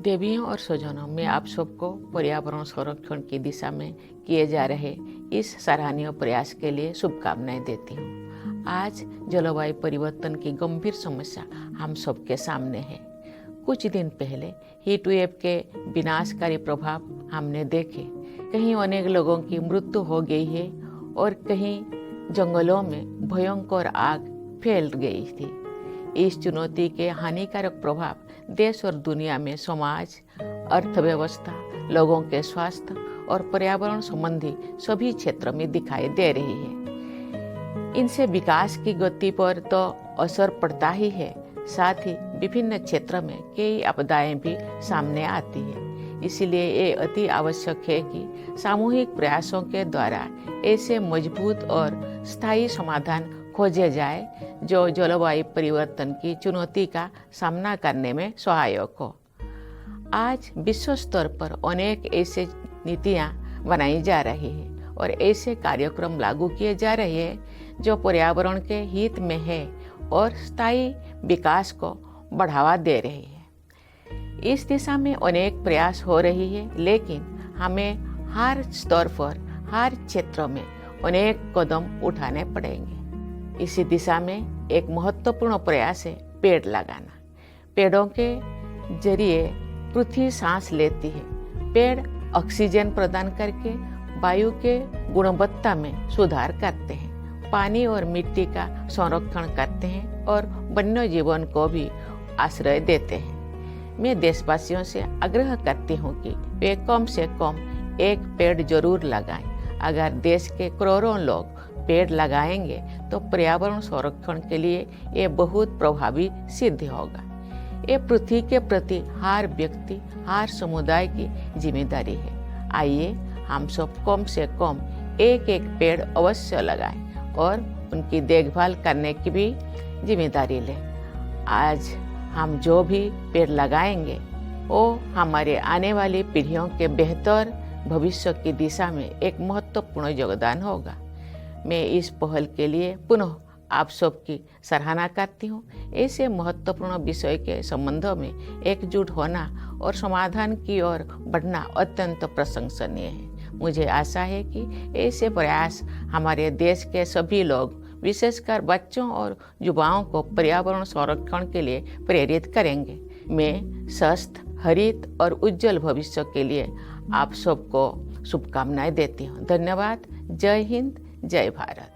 देवियों और स्वजनों, मैं आप सबको पर्यावरण संरक्षण की दिशा में किए जा रहे इस सराहनीय प्रयास के लिए शुभकामनाएं देती हूँ। आज जलवायु परिवर्तन की गंभीर समस्या हम सबके सामने है। कुछ दिन पहले हीट वेव के विनाशकारी प्रभाव हमने देखे। कहीं अनेक लोगों की मृत्यु हो गई है और कहीं जंगलों में भयंकर आग फैल गई थी। इस चुनौती के हानिकारक प्रभाव देश और दुनिया में समाज, अर्थव्यवस्था, लोगों के स्वास्थ्य और पर्यावरण संबंधी सभी क्षेत्रों में दिखाई दे रही है। इनसे विकास की गति पर तो असर पड़ता ही है, साथ ही विभिन्न क्षेत्रों में कई आपदाएं भी सामने आती है। इसलिए ये अति आवश्यक है कि सामूहिक प्रयासों के द्वारा ऐसे मजबूत और स्थायी समाधान खोजे जाए जो जलवायु परिवर्तन की चुनौती का सामना करने में सहायक हो। आज विश्व स्तर पर अनेक ऐसे नीतियां बनाई जा रही है और ऐसे कार्यक्रम लागू किए जा रहे हैं जो पर्यावरण के हित में है और स्थायी विकास को बढ़ावा दे रहे हैं। इस दिशा में अनेक प्रयास हो रही है, लेकिन हमें हर स्तर पर, हर क्षेत्र में अनेक कदम उठाने पड़ेंगे। इसी दिशा में एक महत्वपूर्ण प्रयास है पेड़ लगाना। पेड़ों के जरिए पृथ्वी सांस लेती है। पेड़ ऑक्सीजन प्रदान करके वायु के गुणवत्ता में सुधार करते हैं, पानी और मिट्टी का संरक्षण करते हैं और वन्य जीवन को भी आश्रय देते हैं। मैं देशवासियों से आग्रह करती हूँ कि वे कम से कम एक पेड़ जरूर लगाएं। अगर देश के करोड़ों लोग पेड़ लगाएंगे तो पर्यावरण संरक्षण के लिए ये बहुत प्रभावी सिद्ध होगा। ये पृथ्वी के प्रति हर व्यक्ति, हर समुदाय की जिम्मेदारी है। आइए हम सब कम से कम एक एक पेड़ अवश्य लगाएं और उनकी देखभाल करने की भी जिम्मेदारी लें। आज हम जो भी पेड़ लगाएंगे वो हमारे आने वाली पीढ़ियों के बेहतर भविष्य की दिशा में एक महत्वपूर्ण योगदान होगा। मैं इस पहल के लिए पुनः आप सबकी सराहना करती हूँ। ऐसे महत्वपूर्ण विषय के संबंधों में एकजुट होना और समाधान की ओर बढ़ना अत्यंत प्रशंसनीय है। मुझे आशा है कि ऐसे प्रयास हमारे देश के सभी लोग, विशेषकर बच्चों और युवाओं को पर्यावरण संरक्षण के लिए प्रेरित करेंगे। मैं स्वस्थ, हरित और उज्जवल भविष्य के लिए आप सबको शुभकामनाएं देती हूँ। धन्यवाद। जय हिंद, जय भारत।